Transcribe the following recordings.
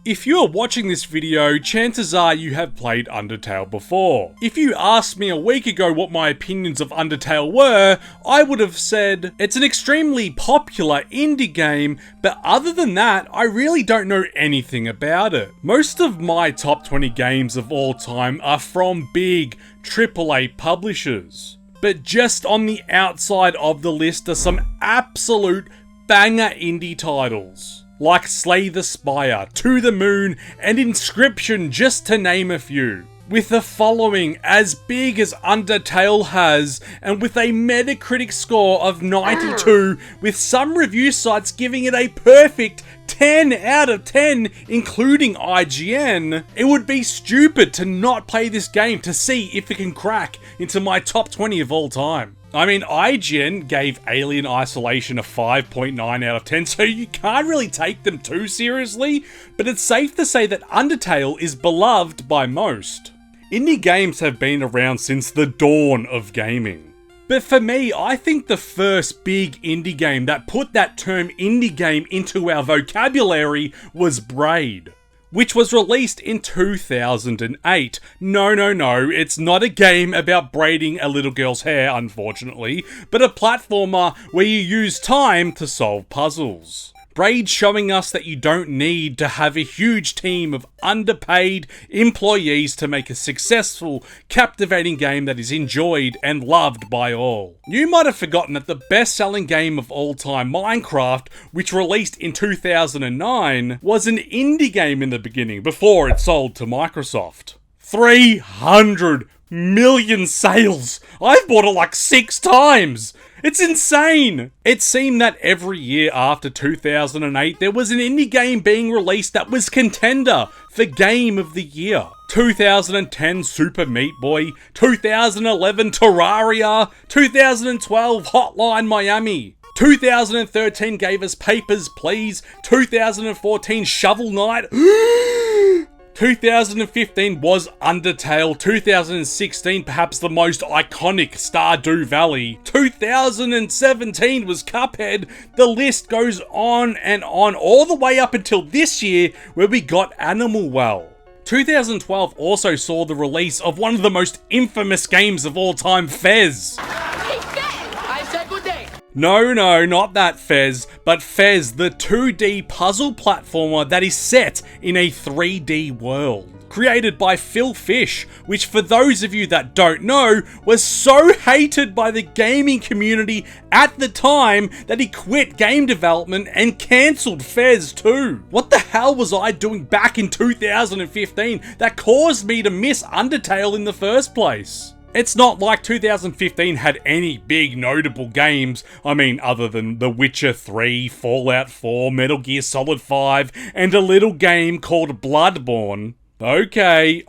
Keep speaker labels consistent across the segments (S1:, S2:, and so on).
S1: If you're watching this video, chances are you have played Undertale before. If you asked me a week ago what my opinions of Undertale were, I would have said, it's an extremely popular indie game, but other than that, I really don't know anything about it. Most of my top 20 games of all time are from big AAA publishers. But just on the outside of the list are some absolute banger indie titles, like Slay the Spire, To the Moon, and Inscription, just to name a few. With a following as big as Undertale has, and with a Metacritic score of 92, with some review sites giving it a perfect 10 out of 10, including IGN, it would be stupid to not play this game to see if it can crack into my top 20 of all time. I mean, IGN gave Alien Isolation a 5.9 out of 10, so you can't really take them too seriously, but it's safe to say that Undertale is beloved by most. Indie games have been around since the dawn of gaming. But for me, I think the first big indie game that put that term indie game into our vocabulary was Braid, which was released in 2008. No, it's not a game about braiding a little girl's hair, unfortunately, but a platformer where you use time to solve puzzles. Braid showing us that you don't need to have a huge team of underpaid employees to make a successful, captivating game that is enjoyed and loved by all. You might have forgotten that the best-selling game of all time, Minecraft, which released in 2009, was an indie game in the beginning before it sold to Microsoft. 300 million sales! I've bought it like 6 times! It's insane! It seemed that every year after 2008, there was an indie game being released that was contender for Game of the Year. 2010 Super Meat Boy, 2011 Terraria, 2012 Hotline Miami. 2013 gave us Papers, Please. 2014 Shovel Knight. 2015 was Undertale. 2016, perhaps the most iconic, Stardew Valley. 2017 was Cuphead. The list goes on and on, all the way up until this year, where we got Animal Well. 2012 also saw the release of one of the most infamous games of all time, Fez. No, not that Fez, but Fez, the 2D puzzle platformer that is set in a 3D world. Created by Phil Fish, which for those of you that don't know, was so hated by the gaming community at the time that he quit game development and cancelled Fez too. What the hell was I doing back in 2015 that caused me to miss Undertale in the first place? It's not like 2015 had any big notable games, I mean other than The Witcher 3, Fallout 4, Metal Gear Solid 5, and a little game called Bloodborne. Okay,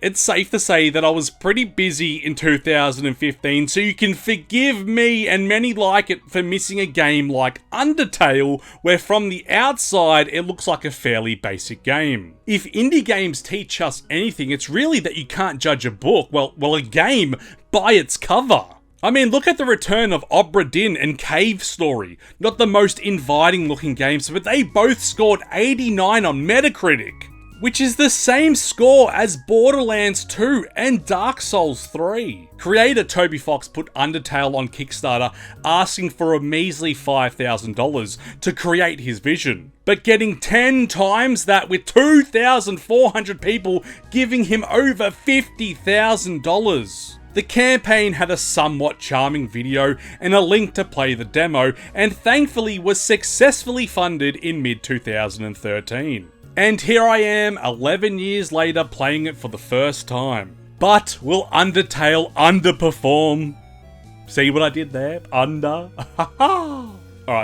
S1: it's safe to say that I was pretty busy in 2015, so you can forgive me and many like it for missing a game like Undertale, where from the outside it looks like a fairly basic game. If indie games teach us anything, it's really that you can't judge a book, well a game, by its cover. I mean, look at the return of Obra Dinn and Cave Story. Not the most inviting looking games, but they both scored 89 on Metacritic, which is the same score as Borderlands 2 and Dark Souls 3. Creator Toby Fox put Undertale on Kickstarter, asking for a measly $5,000 to create his vision, but getting 10 times that with 2,400 people giving him over $50,000. The campaign had a somewhat charming video and a link to play the demo, and thankfully was successfully funded in mid-2013. And here I am, 11 years later, playing it for the first time. But will Undertale underperform? See what I did there? Alright,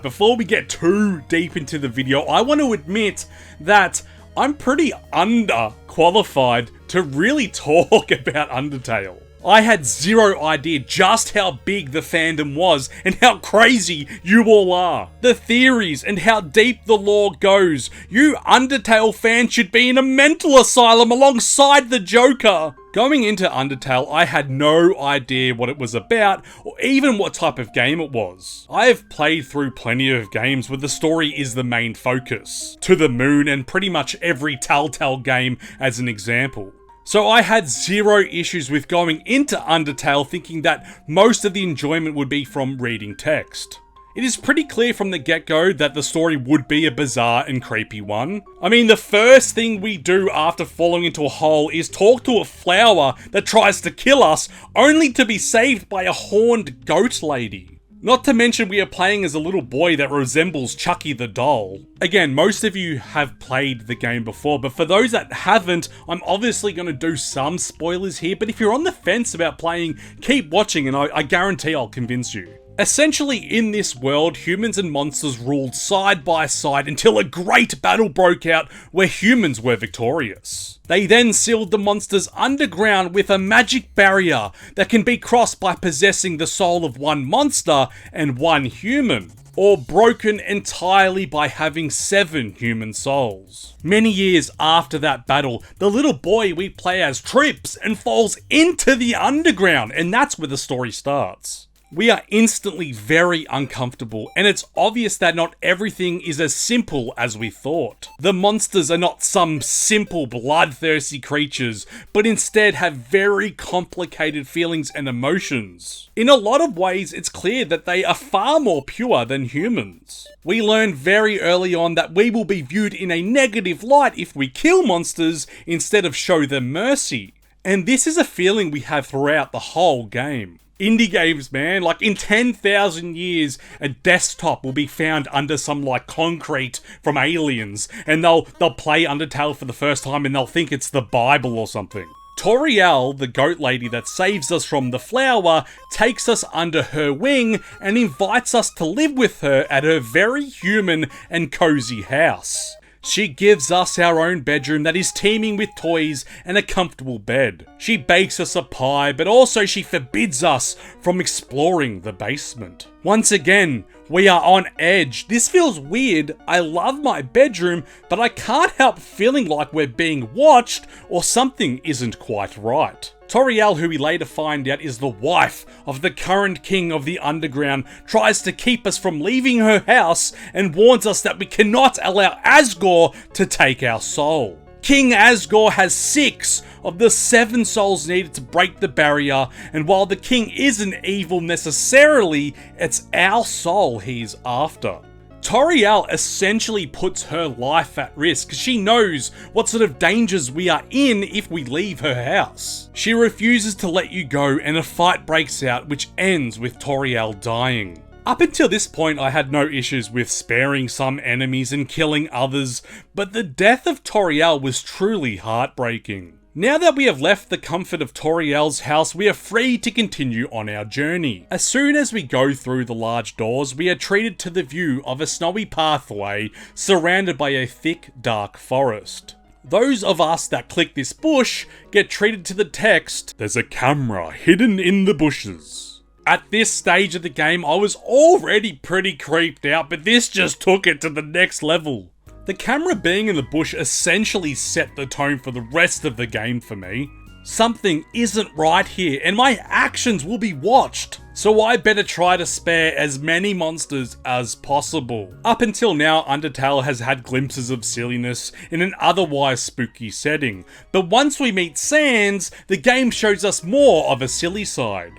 S1: before we get too deep into the video, I want to admit that I'm pretty underqualified to really talk about Undertale. I had zero idea just how big the fandom was and how crazy you all are. The theories and how deep the lore goes. You Undertale fans should be in a mental asylum alongside the Joker. Going into Undertale, I had no idea what it was about, or even what type of game it was. I have played through plenty of games where the story is the main focus, To the Moon and pretty much every Telltale game as an example. So I had zero issues with going into Undertale thinking that most of the enjoyment would be from reading text. It is pretty clear from the get-go that the story would be a bizarre and creepy one. I mean, the first thing we do after falling into a hole is talk to a flower that tries to kill us, only to be saved by a horned goat lady. Not to mention we are playing as a little boy that resembles Chucky the doll. Again, most of you have played the game before, but for those that haven't, I'm obviously going to do some spoilers here, but if you're on the fence about playing, keep watching and I guarantee I'll convince you. Essentially, in this world, humans and monsters ruled side by side until a great battle broke out where humans were victorious. They then sealed the monsters underground with a magic barrier that can be crossed by possessing the soul of one monster and one human, or broken entirely by having 7 human souls. Many years after that battle, the little boy we play as trips and falls into the underground, and that's where the story starts. We are instantly very uncomfortable, and it's obvious that not everything is as simple as we thought. The monsters are not some simple bloodthirsty creatures, but instead have very complicated feelings and emotions. In a lot of ways, it's clear that they are far more pure than humans. We learn very early on that we will be viewed in a negative light if we kill monsters instead of show them mercy. And this is a feeling we have throughout the whole game. Indie games, man, like in 10,000 years, a desktop will be found under some like concrete from aliens, and they'll play Undertale for the first time and they'll think it's the Bible or something. Toriel, the goat lady that saves us from the flower, takes us under her wing and invites us to live with her at her very human and cozy house. She gives us our own bedroom that is teeming with toys and a comfortable bed. She bakes us a pie, but also she forbids us from exploring the basement. Once again, we are on edge. This feels weird. I love my bedroom, but I can't help feeling like we're being watched or something isn't quite right. Toriel, who we later find out is the wife of the current king of the underground, tries to keep us from leaving her house and warns us that we cannot allow Asgore to take our soul. King Asgore has 6 of the 7 souls needed to break the barrier, and while the king isn't evil necessarily, it's our soul he's after. Toriel essentially puts her life at risk because she knows what sort of dangers we are in if we leave her house. She refuses to let you go and a fight breaks out which ends with Toriel dying. Up until this point, I had no issues with sparing some enemies and killing others, but the death of Toriel was truly heartbreaking. Now that we have left the comfort of Toriel's house, we are free to continue on our journey. As soon as we go through the large doors, we are treated to the view of a snowy pathway surrounded by a thick, dark forest. Those of us that click this bush get treated to the text, "There's a camera hidden in the bushes." At this stage of the game, I was already pretty creeped out, but this just took it to the next level. The camera being in the bush essentially set the tone for the rest of the game for me. Something isn't right here, and my actions will be watched, so I better try to spare as many monsters as possible. Up until now, Undertale has had glimpses of silliness in an otherwise spooky setting, but once we meet Sans, the game shows us more of a silly side.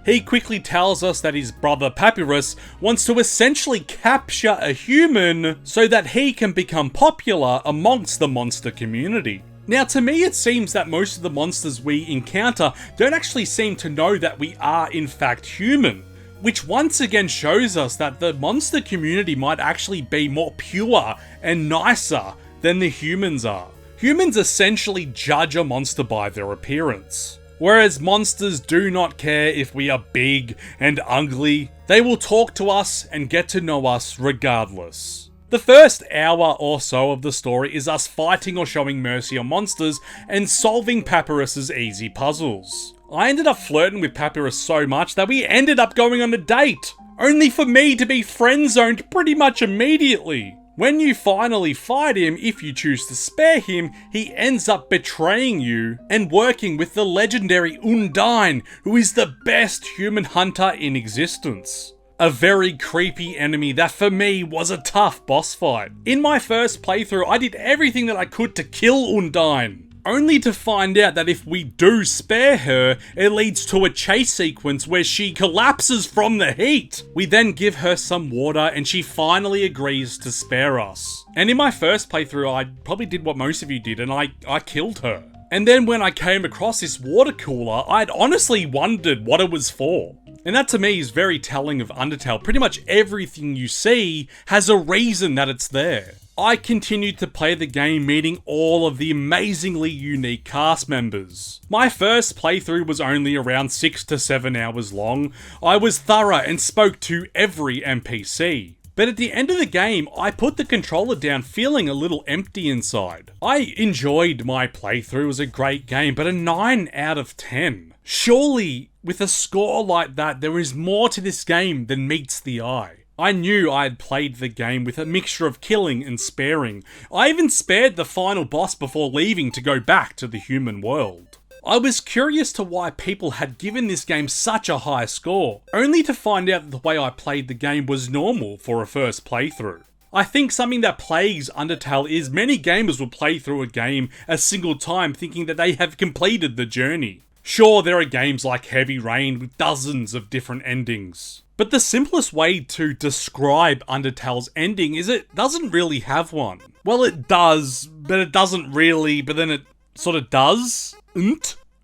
S1: He quickly tells us that his brother Papyrus wants to essentially capture a human so that he can become popular amongst the monster community. Now, to me, it seems that most of the monsters we encounter don't actually seem to know that we are in fact human, which once again shows us that the monster community might actually be more pure and nicer than the humans are. Humans essentially judge a monster by their appearance. Whereas monsters do not care if we are big and ugly, they will talk to us and get to know us regardless. The first hour or so of the story is us fighting or showing mercy on monsters and solving Papyrus's easy puzzles. I ended up flirting with Papyrus so much that we ended up going on a date, only for me to be friend-zoned pretty much immediately. When you finally fight him, if you choose to spare him, he ends up betraying you and working with the legendary Undyne, who is the best human hunter in existence. A very creepy enemy that for me was a tough boss fight. In my first playthrough, I did everything that I could to kill Undyne, only to find out that if we do spare her, it leads to a chase sequence where she collapses from the heat. We then give her some water and she finally agrees to spare us. And in my first playthrough, I probably did what most of you did, and I killed her. And then when I came across this water cooler, I'd honestly wondered what it was for. And that to me is very telling of Undertale. Pretty much everything you see has a reason that it's there. I continued to play the game, meeting all of the amazingly unique cast members. My first playthrough was only around 6 to 7 hours long. I was thorough and spoke to every NPC. But at the end of the game, I put the controller down feeling a little empty inside. I enjoyed my playthrough, it was a great game, but a 9 out of 10. Surely, with a score like that, there is more to this game than meets the eye. I knew I had played the game with a mixture of killing and sparing. I even spared the final boss before leaving to go back to the human world. I was curious to why people had given this game such a high score, only to find out that the way I played the game was normal for a first playthrough. I think something that plagues Undertale is many gamers will play through a game a single time thinking that they have completed the journey. Sure, there are games like Heavy Rain with dozens of different endings, but the simplest way to describe Undertale's ending is it doesn't really have one. Well, it does, but it doesn't really, but then it sort of does.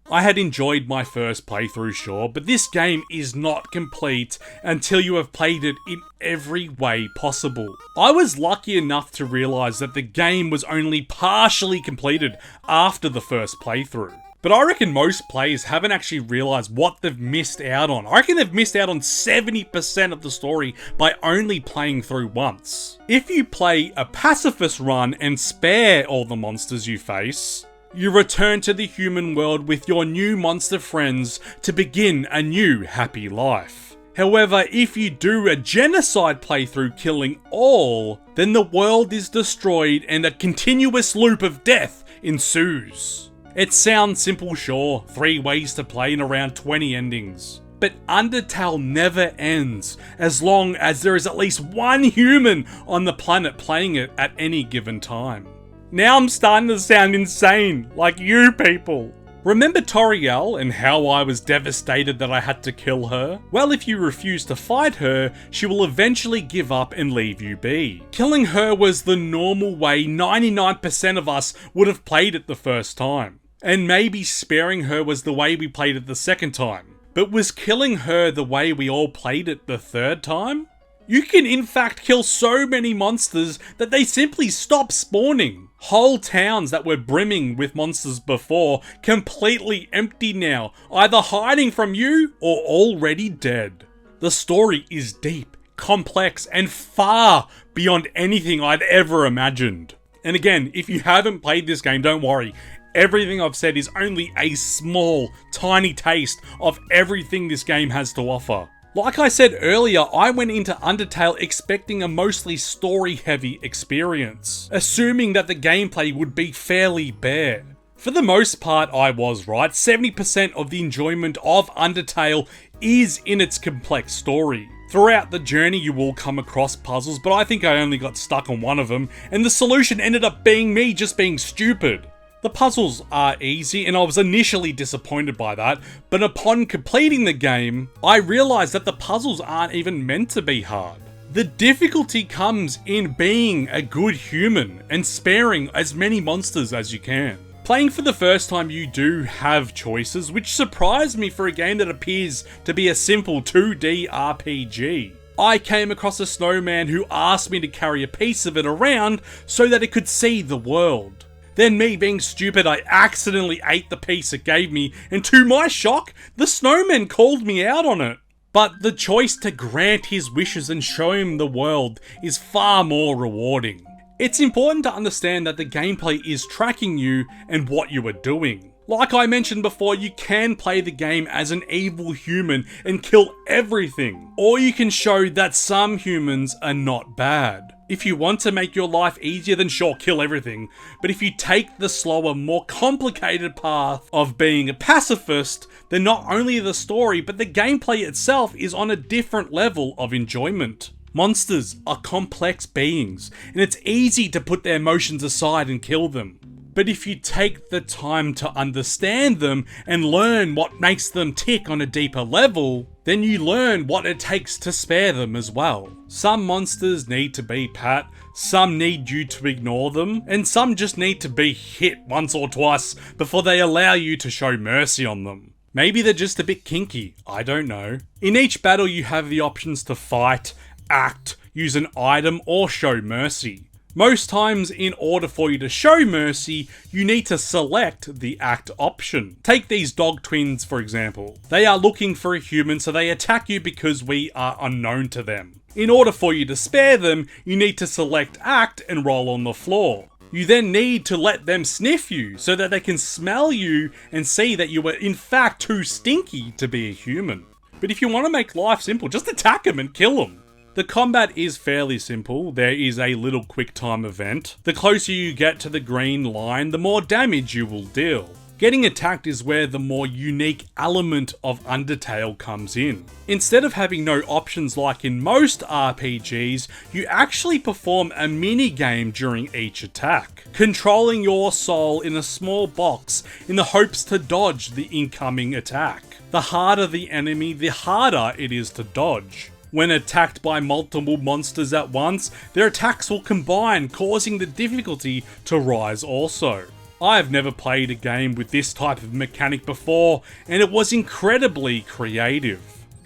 S1: I had enjoyed my first playthrough, sure, but this game is not complete until you have played it in every way possible. I was lucky enough to realise that the game was only partially completed after the first playthrough. But I reckon most players haven't actually realised what they've missed out on. I reckon they've missed out on 70% of the story by only playing through once. If you play a pacifist run and spare all the monsters you face, you return to the human world with your new monster friends to begin a new happy life. However, if you do a genocide playthrough killing all, then the world is destroyed and a continuous loop of death ensues. It sounds simple, sure, 3 ways to play and around 20 endings. But Undertale never ends, as long as there is at least one human on the planet playing it at any given time. Now I'm starting to sound insane, like you people. Remember Toriel and how I was devastated that I had to kill her? Well, if you refuse to fight her, she will eventually give up and leave you be. Killing her was the normal way 99% of us would have played it the first time. And maybe sparing her was the way we played it the second time. But was killing her the way we all played it the third time? You can in fact kill so many monsters that they simply stop spawning. Whole towns that were brimming with monsters before, completely empty now, either hiding from you or already dead. The story is deep, complex, and far beyond anything I'd ever imagined. And again, if you haven't played this game, don't worry. Everything I've said is only a small, tiny taste of everything this game has to offer. Like I said earlier, I went into Undertale expecting a mostly story-heavy experience, assuming that the gameplay would be fairly bare. For the most part, I was right. 70% of the enjoyment of Undertale is in its complex story. Throughout the journey, you will come across puzzles, but I think I only got stuck on one of them, and the solution ended up being me just being stupid. The puzzles are easy, and I was initially disappointed by that, but upon completing the game, I realised that the puzzles aren't even meant to be hard. The difficulty comes in being a good human and sparing as many monsters as you can. Playing for the first time, you do have choices, which surprised me for a game that appears to be a simple 2D RPG. I came across a snowman who asked me to carry a piece of it around so that it could see the world. Then me being stupid, I accidentally ate the piece it gave me, and to my shock, the snowman called me out on it. But the choice to grant his wishes and show him the world is far more rewarding. It's important to understand that the gameplay is tracking you and what you are doing. Like I mentioned before, you can play the game as an evil human and kill everything. Or you can show that some humans are not bad. If you want to make your life easier, then sure, kill everything. But if you take the slower, more complicated path of being a pacifist, then not only the story, but the gameplay itself is on a different level of enjoyment. Monsters are complex beings, and it's easy to put their emotions aside and kill them. But if you take the time to understand them and learn what makes them tick on a deeper level, then you learn what it takes to spare them as well. Some monsters need to be pat, some need you to ignore them, and some just need to be hit once or twice before they allow you to show mercy on them. Maybe they're just a bit kinky, I don't know. In each battle you have the options to fight, act, use an item, or show mercy. Most times, in order for you to show mercy, you need to select the act option. Take these dog twins for example. They are looking for a human, so they attack you because we are unknown to them. In order for you to spare them, you need to select act and roll on the floor. You then need to let them sniff you so that they can smell you and see that you were in fact too stinky to be a human. But if you want to make life simple, just attack them and kill them. The combat is fairly simple. There is a little quick time event. The closer you get to the green line, the more damage you will deal. Getting attacked is where the more unique element of Undertale comes in. Instead of having no options like in most RPGs, you actually perform a mini game during each attack, controlling your soul in a small box in the hopes to dodge the incoming attack. The harder the enemy, the harder it is to dodge. When attacked by multiple monsters at once, their attacks will combine, causing the difficulty to rise also. I have never played a game with this type of mechanic before, and it was incredibly creative.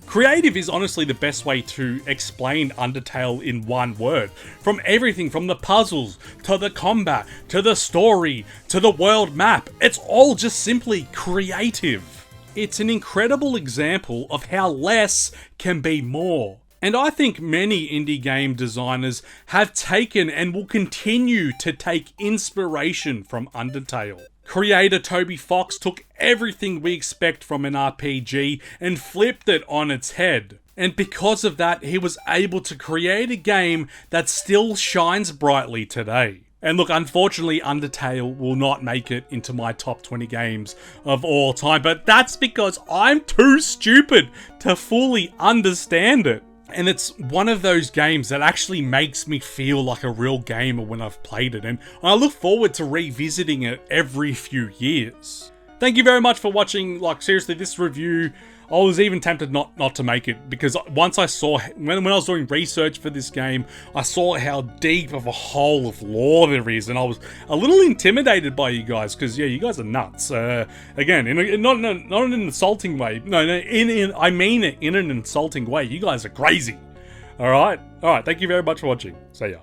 S1: Creative is honestly the best way to explain Undertale in one word. From everything from the puzzles, to the combat, to the story, to the world map, it's all just simply creative. It's an incredible example of how less can be more. And I think many indie game designers have taken and will continue to take inspiration from Undertale. Creator Toby Fox took everything we expect from an RPG and flipped it on its head. And because of that, he was able to create a game that still shines brightly today. And look, unfortunately, Undertale will not make it into my top 20 games of all time, but that's because I'm too stupid to fully understand it. And it's one of those games that actually makes me feel like a real gamer when I've played it, and I look forward to revisiting it every few years. Thank you very much for watching. Like, seriously, this review, I was even tempted not to make it, because once I saw, when I was doing research for this game, I saw how deep of a hole of lore there is, and I was a little intimidated by you guys, because yeah, you guys are nuts. Again, not in an insulting way. No, I mean it in an insulting way. You guys are crazy. All right. Thank you very much for watching. See ya.